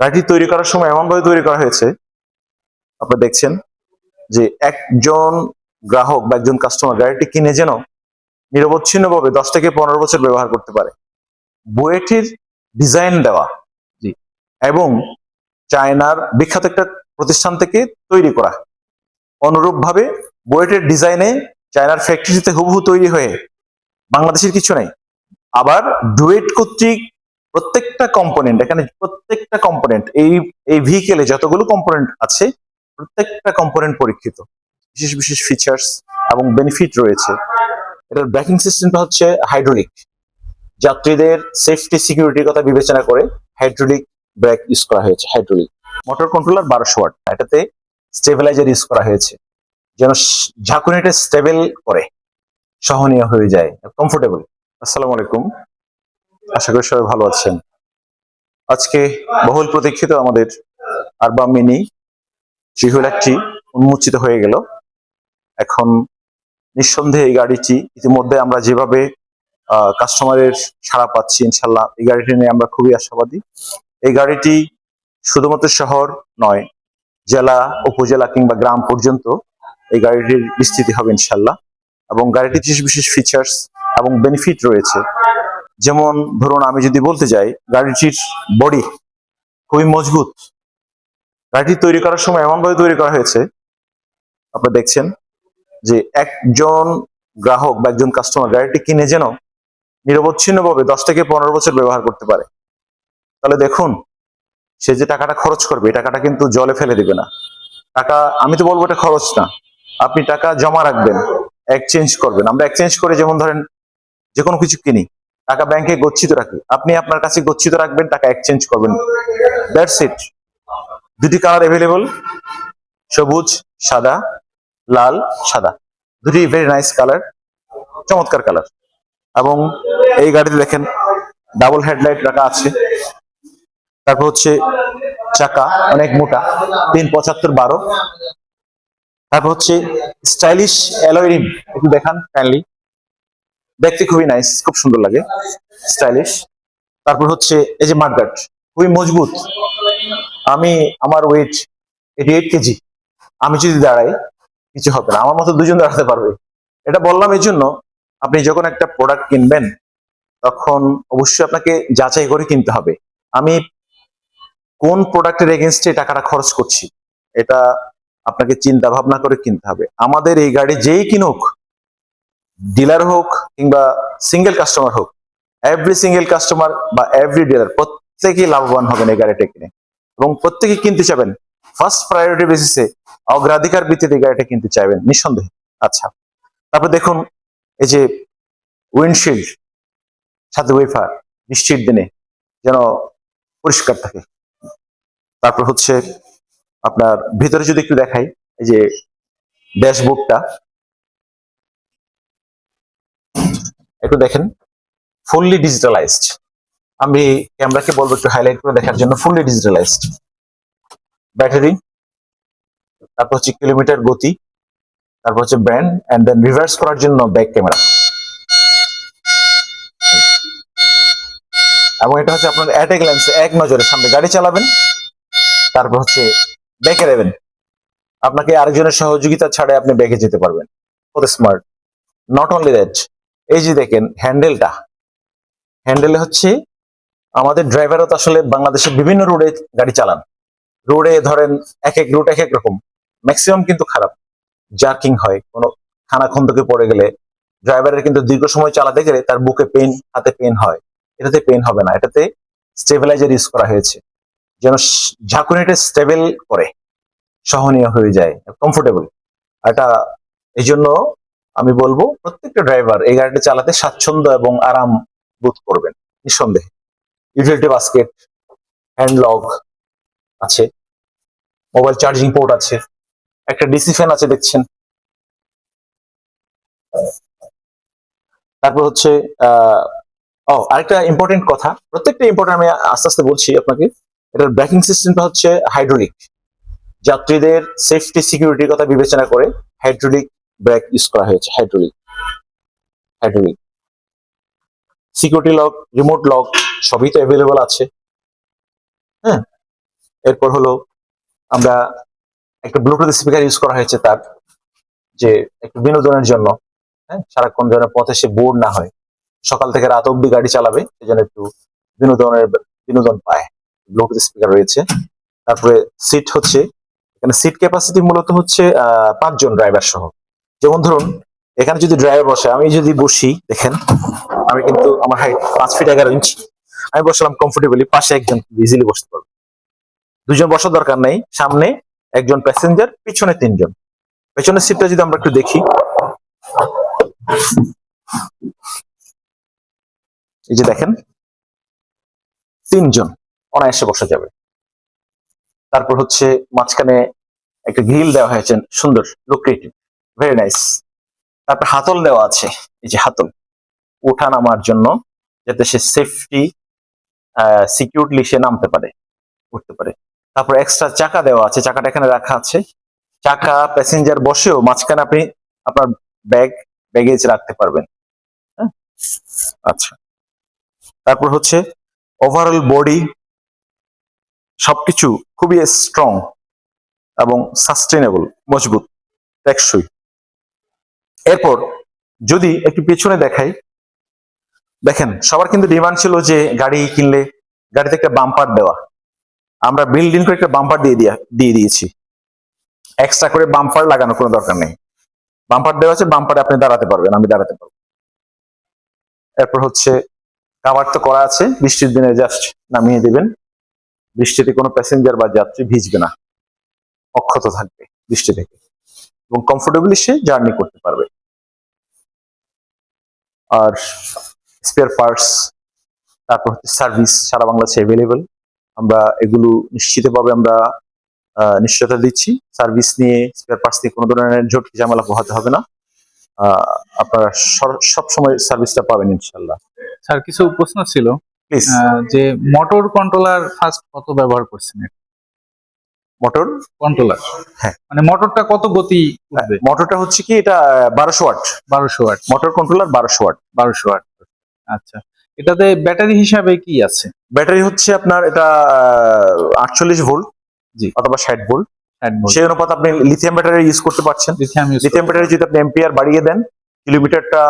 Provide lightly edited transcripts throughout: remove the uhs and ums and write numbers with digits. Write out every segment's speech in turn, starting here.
গাড়িটি তৈরি করার সময় এমন ভাবে তৈরি করা হয়েছে, আপনারা দেখছেন যে একজন গ্রাহক বা একজন কাস্টমার গাড়িটি কিনে যেন নিরবচ্ছিন্নভাবে 10 থেকে 15 বছর ব্যবহার করতে পারে। বুয়েটের ডিজাইন দেওয়া, জি, এবং চায়নার বিখ্যাত একটা প্রতিষ্ঠান থেকে তৈরি করা। অনুরূপভাবে বুয়েটের ডিজাইনে চায়নার ফ্যাক্টরিতে হুবহু তৈরি হয়ে বাংলাদেশের কিছু নাই। আবার ডুয়েট কর্তৃক প্রত্যেকটা কম্পোনেন্ট, এখানে প্রত্যেকটা কম্পোনেন্ট, এই ভেহিকেলে যতগুলো কম্পোনেন্ট আছে প্রত্যেকটা কম্পোনেন্ট পরীক্ষিত, বিশেষ বিশেষ ফিচার্স এবং বেনিফিট রয়েছে। এটার ব্রেকিং সিস্টেমটা হচ্ছে হাইড্রোলিক। যাত্রীদের সেফটি সিকিউরিটির কথা বিবেচনা করে হাইড্রোলিক ব্রেক ইউজ করা হয়েছে। হাইড্রোলিক মোটর কন্ট্রোলার 1200 ওয়াট, এটাতে স্টেবিলাইজার ইউজ করা হয়েছে যেন ঝাঁকুনিটা স্টেবল করে, সহনীয় হয়ে যায়, কমফোর্টেবল। আসসালামু আলাইকুম, আশা করি সবাই ভালো আছেন। আজকে বহুল প্রতীক্ষিত আমাদের আরবাম মিনি ট্রিহুইলারটি উন্মোচিত হয়ে গেল। এখন নিঃসন্দেহে এই গাড়িটি ইতিমধ্যে আমরা যেভাবে কাস্টমারের সাড়া পাচ্ছি, ইনশাল্লাহ এই গাড়িটি নিয়ে আমরা খুবই আশাবাদী। এই গাড়িটি শুধুমাত্র শহর নয়, জেলা, উপজেলা কিংবা গ্রাম পর্যন্ত এই গাড়িটির বিস্তৃতি হবে ইনশাল্লাহ। এবং গাড়িটির বিশেষ বিশেষ ফিচার্স এবং বেনিফিট রয়েছে। যেমন ধরুন, আমি যদি বলতে যাই, গাড়িটির বডি খুবই মজবুত। গাড়িটি তৈরি করার সময় এমন ভাবে তৈরি করা হয়েছে, আপনারা দেখছেন যে একজন গ্রাহক বা একজন কাস্টমার গাড়িটি কিনে যেন নিরবচ্ছিন্নভাবে 10 থেকে 15 বছর ব্যবহার করতে পারে। তাহলে দেখুন, সে যে টাকাটা খরচ করবে, এই টাকাটা কিন্তু জলে ফেলে দিবে না। টাকা, আমি তো বলবো এটা খরচ না, আপনি টাকা জমা রাখবেন, এক্সচেঞ্জ করবেন। আমরা এক্সচেঞ্জ করে, যেমন ধরেন যে কোনো কিছু কিনি, টাকা ব্যাংকে গচ্ছিত রাখি, আপনি আপনার কাছে গচ্ছিত রাখবেন, টাকা এক্সচেঞ্জ করবেন, দ্যাটস ইট। দুটি কালার অ্যাভেলেবল, সবুজ সাদা, লাল সাদা, দুটি ভেরি নাইস কালার, চমৎকার কালার। এবং এই গাড়িতে দেখেন ডাবল হেডলাইট রাখা আছে। তারপর হচ্ছে চাকা অনেক মোটা, 375/12। তারপর হচ্ছে স্টাইলিশ অ্যালয় রিম, একটু দেখান কাইন্ডলি, দেখতে খুবই নাইস, খুব সুন্দর লাগে, স্টাইলিশ। তারপর হচ্ছে এই যে মাডগার্ড, খুবই মজবুত। আমার ওয়েট 88 কেজি, আমি যদি দাঁড়াই কিছু হবে না, আমার মতো দুজন দাঁড়াতে পারবে। এটা বললাম এই জন্য, আপনি যখন একটা প্রোডাক্ট কিনবেন তখন অবশ্যই আপনাকে যাচাই করে কিনতে হবে। আমি কোন প্রোডাক্টের এগেনস্টে টাকাটা খরচ করছি, এটা আপনাকে চিন্তা ভাবনা করে কিনতে হবে। আমাদের এই গাড়ি যেই কিনুক, ডিলার হোক কিংবা সিঙ্গেল কাস্টমার হোক, এভরি সিঙ্গেল কাস্টমার বা এভরি ডিলার প্রত্যেকেই লাভবান হবেন এই গাড়িটা কিনে, এবং প্রত্যেকে কিনতে চাবেন ফার্স্ট প্রায়োরিটি বেসিসে, অগ্রাধিকার ভিত্তিতে গাড়িটা কিনতে চাইবেন নিঃসন্দেহে। আচ্ছা, তারপর দেখুন এই যে উইন্ডশিল্ড, সাথে ওয়েফার, বৃষ্টির দিনে যেন পরিষ্কার থাকে। তারপর হচ্ছে আপনার ভিতরে যদি একটু দেখাই, এই যে ড্যাশবোর্ডটা একটু দেখেন, ফুললি ডিজিটালাইজড। আমি ক্যামেরাকে বলবো একটু হাইলাইট করে দেখার জন্য, ফুললি ডিজিটালাইজড। ব্যাটারি, তারপর হচ্ছে কিলোমিটার গতি, তারপর হচ্ছে ব্র্যান্ড, এন্ড দেন রিভার্স করার জন্য ব্যাক ক্যামেরা। এবং এটা হচ্ছে আপনার অ্যাট এ গ্ল্যান্স, এক নজরে সামনে গাড়ি চালাবেন, তারপর হচ্ছে ব্যাকে দেবেন, আপনাকে আরেকজনের সহযোগিতা ছাড়াই আপনি ব্যাকে যেতে পারবেন। কত স্মার্ট! নট অনলি দ্যাট, এই যে দেখেন হ্যান্ডেলে হচ্ছে, আমাদের ড্রাইভারও তো আসলে বাংলাদেশের বিভিন্ন রোডে গাড়ি চালান। রোডে ধরেন এক এক রুট এক এক রকম, ম্যাক্সিমাম কিন্তু খারাপ, জার্কিং হয়, কোনো খানা খন্দকে পড়ে গেলে ড্রাইভারের কিন্তু দীর্ঘ সময় চালাতে গেলে তার বুকে পেন, হাতে পেন হয়। এটাতে পেন হবে না, এটাতে স্টেবিলাইজার ইউজ করা হয়েছে যেন ঝাঁকুনিটা স্টেবল করে, সহনীয় হয়ে যায়, কমফোর্টেবল। এটা এই জন্য আমি বলবো প্রত্যেকটা ড্রাইভার এই গাড়িটা চালাতে স্বাচ্ছন্দ্য এবং আরাম বোধ করবেন নিঃসন্দেহে। ইউটিলিটি বাস্কেট, হ্যান্ড লক আছে, মোবাইল চার্জিং পোর্ট আছে, একটা ডিসি ফ্যান আছে দেখছেন। তারপর হচ্ছে আরেকটা ইম্পর্টেন্ট কথা, প্রত্যেকটা ইম্পর্টেন্ট, আমি আস্তে আস্তে বলছি আপনাকে। এটার ব্রেকিং সিস্টেমটা হচ্ছে হাইড্রোলিক। যাত্রীদের সেফটি সিকিউরিটির কথা বিবেচনা করে হাইড্রোলিক ব্রেক ইউজ করা হয়েছে। Hydraulic security lock, remote lock সবই তো অ্যাভেলেবল আছে। হ্যাঁ, এরপর হলো আমরা একটা ব্লুটুথ স্পিকার ইউজ করা হয়েছে তার, যে একটু বিনোদনের জন্য, হ্যাঁ, সারাক্ষণ যেন পথে সে বোর না হয়, সকাল থেকে রাত অব্দি গাড়ি চালাবে, সেজন্য একটু বিনোদনের বিনোদন পায়। ব্লুটুথ স্পিকার রয়েছে। তারপরে সিট হচ্ছে, এখানে সিট ক্যাপাসিটি মূলত হচ্ছে 5 জন ড্রাইভার সহ। যেমন ধরুন এখানে যদি ড্রাইভার বসে, আমি যদি বসি, দেখেন আমি কিন্তু আমার হাইট 5 ফিট 11 ইঞ্চি, আমি বসলাম কমফোর্টেবলি, পাশে একজন ইজিলি বসতে পারবে। 2 জন বসার দরকার নেই, সামনে একজন প্যাসেঞ্জার, পিছনে 3 জন। পেছনের সিটটা যদি আমরা একটু দেখি, এই যে দেখেন 3 জন অনায়াসে বসা যাবে। তারপর হচ্ছে মাঝখানে একটা গ্রিল দেওয়া হয়েছে, সুন্দর, লুক্রেটিভ, ভেরি নাইস। তারপর হাতল দেওয়া আছে, এই যে হাতল ওঠা নামার জন্য, যাতে সে সেফটি সিকিউরলি সে নামতে পারে, উঠতে পারে। তারপর এক্সট্রা চাকা দেওয়া আছে, চাকাটা এখানে রাখা আছে। চাকা প্যাসেঞ্জার বসেও মাঝখানে আপনি আপনার ব্যাগেজ রাখতে পারবেন। হ্যাঁ, আচ্ছা। তারপর হচ্ছে ওভারঅল বডি সবকিছু খুবই স্ট্রং এবং সাস্টেনেবল, মজবুত, টেকসই। এরপর যদি একটু পেছনে দেখাই, দেখেন সবার কিন্তু ডিমান্ড ছিল যে গাড়ি কিনলে গাড়িতে একটা বাম্পার দেওয়া। আমরা বিল্ড ইন করে একটা বাম্পার দিয়ে দিয়েছি। এক্সট্রা করে বাম্পার লাগানোর কোনো দরকার নেই, বাম্পার দেওয়া আছে, বাম্পারে আপনি দাঁড়াতে পারবেন, আমি দাঁড়াতে পারবো। এরপর হচ্ছে কাভার তো করা আছে, বৃষ্টির দিনে জাস্ট নামিয়ে দিবেন, বৃষ্টিতে কোনো প্যাসেঞ্জার বা যাত্রী ভিজবে না, অক্ষত থাকবে বৃষ্টি থেকে, এবং কমফোর্টেবলি সে জার্নি করতে পারবে। আর স্পেয়ার পার্টস, তারপর হচ্ছে সার্ভিস সারা বাংলাদেশে অ্যাভেলেবল। আমরা এগুলো নিশ্চিতভাবে আমরা নিশ্চয়তা দিচ্ছি, সার্ভিস নিয়ে, স্পেয়ার পার্টস নিয়ে কোনো ধরনের ঝুঁকি ঝামেলা পোহাতে হবে না। আপনারা সব সময় সার্ভিসটা পাবেন ইনশাল্লাহ। স্যার কিছু প্রশ্ন ছিল, প্লিজ। যে মোটর কন্ট্রোলার ফার্স্ট কত ব্যবহার করছেন? মোটর কন্ট্রোলার, হ্যাঁ, মানে মোটরটা কত গতি উঠবে? মোটরটা হচ্ছে কি, এটা 1200 watt, 1200 watt motor controller 1200 watt. 1200 watt, আচ্ছা। এটাতে ব্যাটারি হিসাবে কি আছে? ব্যাটারি হচ্ছে আপনার এটা 48 ভোল্ট, জি, অথবা 60 ভোল্ট। 60 ভোল্ট। সেই অনুপাতে আপনি লিথিয়াম ব্যাটারি ইউজ করতে পারছেন। লিথিয়াম ব্যাটারি যদি আপনি এম্পিয়ার বাড়িয়ে দেন, কিলোমিটারটা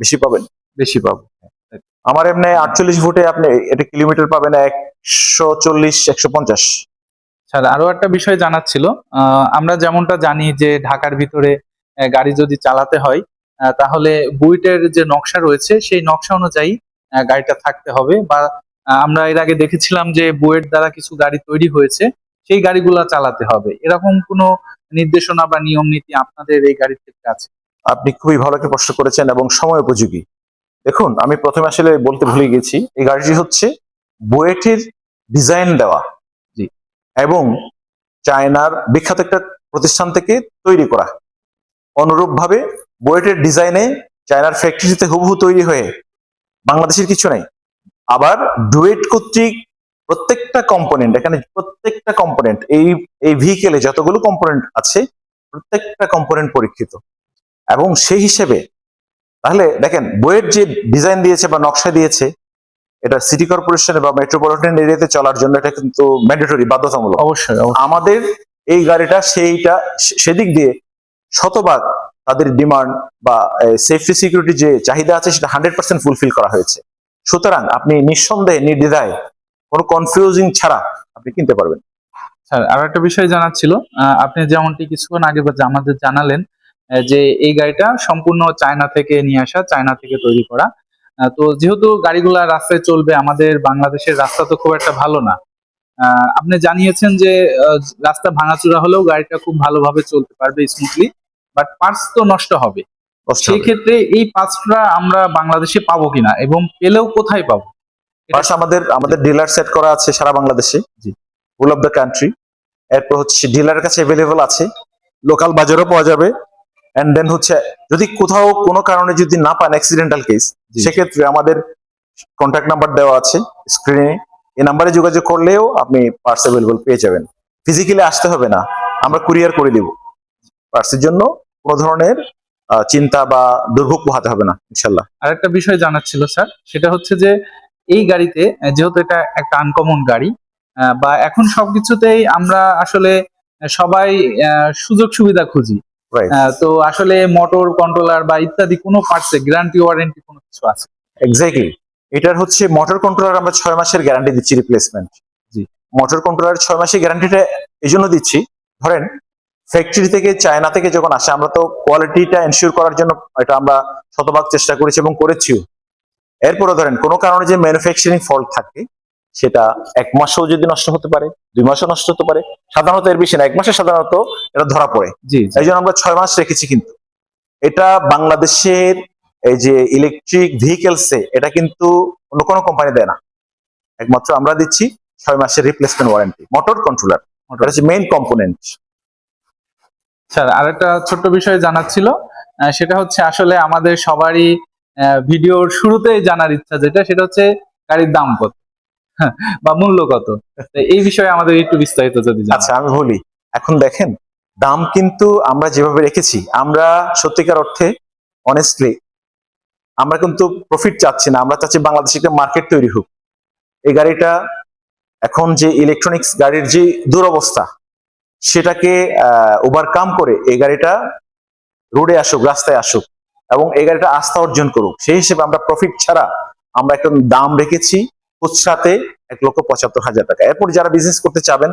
বেশি পাবেন, বেশি পাবো। আমার এমনি 48 ভোল্টে আপনি এটা কিলোমিটার পাবেন 140-150। স্যার আরো একটা বিষয় জানার ছিল, আমরা যেমনটা জানি যে ঢাকার ভিতরে গাড়ি যদি চালাতে হয়, তাহলে বুয়েটের যে নকশা রয়েছে সেই নকশা অনুযায়ী গাড়িটা থাকতে হবে, বা আমরা এর আগে দেখেছিলাম যে বুয়েট দ্বারা কিছু গাড়ি তৈরি হয়েছে, সেই গাড়িগুলা চালাতে হবে। এরকম কোনো নির্দেশনা বা নিয়ম নীতি আপনাদের এই গাড়ির ক্ষেত্রে আছে? আপনি খুবই ভালো একটা প্রশ্ন করেছেন এবং সময় উপযোগী। দেখুন, আমি প্রথমে আসলে বলতে ভুলে গেছি, এই গাড়িটি হচ্ছে বুয়েটের ডিজাইন দেওয়া, জি, এবং চায়নার বিখ্যাত একটা প্রতিষ্ঠান থেকে তৈরি করা। অনুরূপ ভাবে বুয়েটের ডিজাইনে চায়নার ফ্যাক্টরিতে হুবহু তৈরি হয়ে, বাংলাদেশের কিছু নাই। আবার ডুয়েট কর্তৃক প্রত্যেকটা কম্পোনেন্ট, এখানে প্রত্যেকটা কম্পোনেন্ট, এই ভেহিকেলে যতগুলো কম্পোনেন্ট আছে প্রত্যেকটা কম্পোনেন্ট পরীক্ষিত, এবং সেই হিসেবে তাহলে দেখেন বুয়েট যে ডিজাইন দিয়েছে বা নকশা দিয়েছে, এটা সিটি কর্পোরেশন বা মেট্রোপলিটন এরিয়াতে চলার জন্য এটা কিন্তু ম্যান্ডেটরি, বাধ্যতামূলক। অবশ্যই। আমাদের এই গাড়িটা সেদিক দিয়ে শতভাগ তাদের ডিমান্ড বা সেফটি সিকিউরিটি যে চাহিদা আছে সেটা 100% ফুলফিল করা হয়েছে। সুতরাং আপনি নিঃসন্দেহে, নির্দ্বিধায়, কোনো কনফিউজিং ছাড়া আপনি কিনতে পারবেন। স্যার আরো একটা বিষয় জানার ছিল, আপনি যেমনটি কিছুক্ষণ আগে আমাদের জানালেন যে এই গাড়িটা সম্পূর্ণ চায়না থেকে নিয়ে আসা, চায়না থেকে তৈরি করা। তো যেহেতু গাড়িগুলা রাস্তায় চলবে, আমাদের বাংলাদেশের রাস্তা তো খুব একটা ভালো না। আপনি জানিয়েছেন যে রাস্তা ভাঙাচোরা হলেও গাড়িটা খুব ভালোভাবে চলতে পারবে স্মুথলি, বাট পার্টস তো নষ্ট হবে। সেই ক্ষেত্রে এই পার্টসটা আমরা বাংলাদেশে পাবো কিনা, এবং পেলেও কোথায় পাবো? পার্টস আমাদের ডিলার সেট করা আছে সারা বাংলাদেশে, জি, ফুল অফ দ্য কান্ট্রি। এরপর হচ্ছে ডিলারের কাছে অ্যাভেলেবল আছে, লোকাল বাজারও পাওয়া যাবে। এন্ড দেন হচ্ছে যদি কোথাও কোনো কারণে যদি না পান, অ্যাক্সিডেন্টাল কেস, সেক্ষেত্রে আমাদের কন্ট্যাক্ট নাম্বার দেওয়া আছে স্ক্রিনে, এই নাম্বারে যোগাযোগ করলেও আপনি পার্টস অ্যাভেলেবল পেয়ে যাবেন। ফিজিক্যালি আসতে হবে না, আমরা কুরিয়ার করে দিব। পার্টসের জন্য কোনো ধরনের চিন্তা বা দুর্ভোগ পোহাতে হবে না ইনশাল্লাহ। আরেকটা বিষয় জানার ছিল স্যার, সেটা হচ্ছে যে এই গাড়িতে যেহেতু এটা একটা আনকমন গাড়ি, বা এখন সবকিছুতেই আমরা আসলে সবাই সুযোগ সুবিধা খুঁজি। রাইট, তো আসলে মোটর কন্ট্রোলার বা ইত্যাদি কোনো পার্টসে গ্যারান্টি ওয়ারেন্টি কোনো কিছু আছে? এক্স্যাক্টলি। এটার হচ্ছে মোটর কন্ট্রোলার আমরা 6 মাসের গ্যারান্টি দিচ্ছি রিপ্লেসমেন্ট। জি। মোটর কন্ট্রোলার 6 মাসের গ্যারান্টিটা এই জন্য দিচ্ছি, ধরেন ফ্যাক্টরি থেকে চায়না থেকে যখন আসে আমরা তো কোয়ালিটিটা এনশিওর করার জন্য এটা আমরা শতভাগ চেষ্টা করেছি এবং করেছিও। এরপরে ধরেন কোনো কারণে যে ম্যানুফ্যাকচারিং ফল্ট থাকে সেটা 1 মাসও যদি নষ্ট হতে পারে, 2 মাসও নষ্ট হতে পারে, সাধারণত এর বেশি না, 1 মাসে সাধারণত এটা ধরা পড়ে। জি জি। এই জন্য আমরা 6 মাস রেখেছি। কিন্তু এটা বাংলাদেশের এই যে ইলেকট্রিক ভেহিকেলসে এটা কিন্তু অন্য কোনো কোম্পানি দেয় না, একমাত্র আমরা দিচ্ছি 6 মাসের রিপ্লেসমেন্ট ওয়ারেন্টি মোটর কন্ট্রোলার। এটা হচ্ছে মেইন কম্পোনেন্ট। স্যার আরেকটা ছোট্ট বিষয় জানার ছিল, সেটা হচ্ছে আসলে আমাদের সবারই ভিডিওর শুরুতেই জানার ইচ্ছা যেটা, সেটা হচ্ছে গাড়ির দাম কত বা মূল্য কত। তো এই বিষয়ে আমাদের একটু বিস্তারিত যদি জানান। আচ্ছা আমি বলি, এখন দেখেন দাম কিন্তু আমরা যেভাবে রেখেছি, আমরা সত্যিকার অর্থে অনেস্টলি আমরা কিন্তু প্রফিট চাচ্ছি না, আমরা চাচ্ছি বাংলাদেশে একটা মার্কেট তৈরি হোক। এই গাড়িটা এখন যে ইলেকট্রনিক্স গাড়ির যে দুরবস্থা সেটাকে ওভারকাম করে এই গাড়িটা রোডে আসুক, রাস্তায় আসুক এবং এই গাড়িটা আস্থা অর্জন করুক। সেই হিসেবে আমরা প্রফিট ছাড়া আমরা একটা দাম রেখেছি খুচরাতে 1,75,000 টাকা। এরপর যারা বিজনেস করতে চাবেন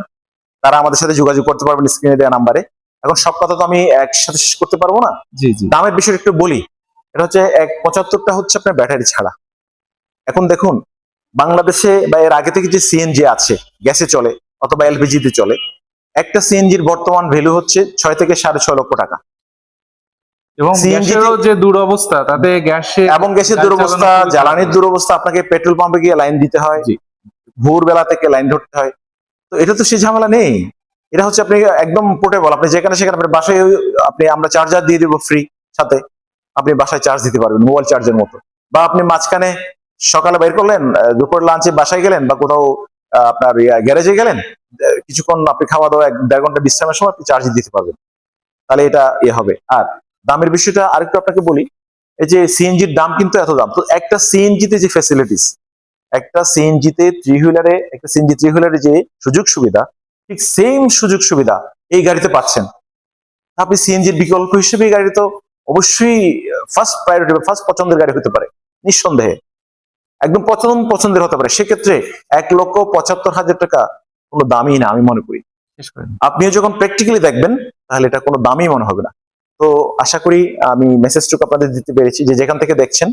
তারা আমাদের সাথে যোগাযোগ করতে পারবেন স্ক্রিনে দেওয়া নাম্বারে। এখন সব কথা তো আমি একসাথে শেষ করতে পারবো না, জি জি। দামের বিষয়টা একটু বলি। এটা হচ্ছে 1,75,000টা হচ্ছে আপনার ব্যাটারি ছাড়া। এখন দেখুন বাংলাদেশে বা এর আগে থেকে যে সিএনজি আছে, গ্যাসে চলে অথবা এলপিজি তে চলে, একটা সিএনজির বর্তমান ভ্যালু হচ্ছে 6 থেকে 6.5 লক্ষ টাকা। এবং সিএনজি গ্যাসেরও যে দুরবস্থা, তাতে গ্যাসে এবং গ্যাসের গাড়ি দুরবস্থা, চালানো খুবই জ্বালানির কষ্ট। দুরবস্থা, আপনাকে পেট্রোল পাম্পে গিয়ে লাইন দিতে হয়, জি। ভোরবেলা থেকে লাইন ধরতে হয়। তো এটা তো সেই ঝামেলা নেই। এটা হচ্ছে আপনি একদম পোর্টেবল, আপনি যেখানে সেখানে আপনার বাসায় আপনি আমরা চার্জার দিয়ে দিব ফ্রি, সাথে আপনি বাসায় চার্জ দিতে পারবেন মোবাইল চার্জের মতো। বা আপনি মাঝখানে সকালে বের করলেন, দুপুর লাঞ্চে বাসায় গেলেন বা কোথাও আপনার গ্যারেজে গেলেন, কিছুক্ষণ আপনি খাওয়া দাওয়া 1-1.5 ঘন্টা বিশ্রামের সময় আপনি চার্জ দিতে পারবেন। তাহলে এটা হবে। আর দামের বিষয়টা আরেকটু আপনাকে বলি, এই যে সিএনজির দাম কিন্তু এত দাম, তো একটা সিএনজিতে যে ফ্যাসিলিটিস, একটা সিএনজিতে থ্রি হুইলারে, একটা সিএনজি থ্রি হুইলারে যে সুযোগ সুবিধা, ঠিক সেম সুযোগ সুবিধা এই গাড়িতে পাচ্ছেন। আপনি সিএনজির বিকল্প হিসেবে এই গাড়ি তো অবশ্যই ফার্স্ট প্রায়োরিটি, ফার্স্ট পছন্দের গাড়ি হতে পারে, নিঃসন্দেহে একদম পছন্দের হতে পারে। সেক্ষেত্রে 1,75,000 টাকা কোনো দামই না আমি মনে করি। শেষ করেন। আপনিও যখন প্র্যাকটিক্যালি দেখবেন তাহলে এটা কোনো দামই মনে হবে না। তো আশা করি আমি মেসেজটুকু আপনাদের দিতে পেরেছি। যে যেখান থেকে দেখছেন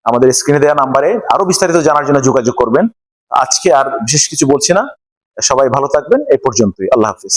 আমাদের স্ক্রিনে দেওয়া নাম্বারে আরো বিস্তারিত জানার জন্য যোগাযোগ করবেন। আজকে আর বিশেষ কিছু বলছি না, সবাই ভালো থাকবেন। এই পর্যন্তই, আল্লাহ হাফিজ।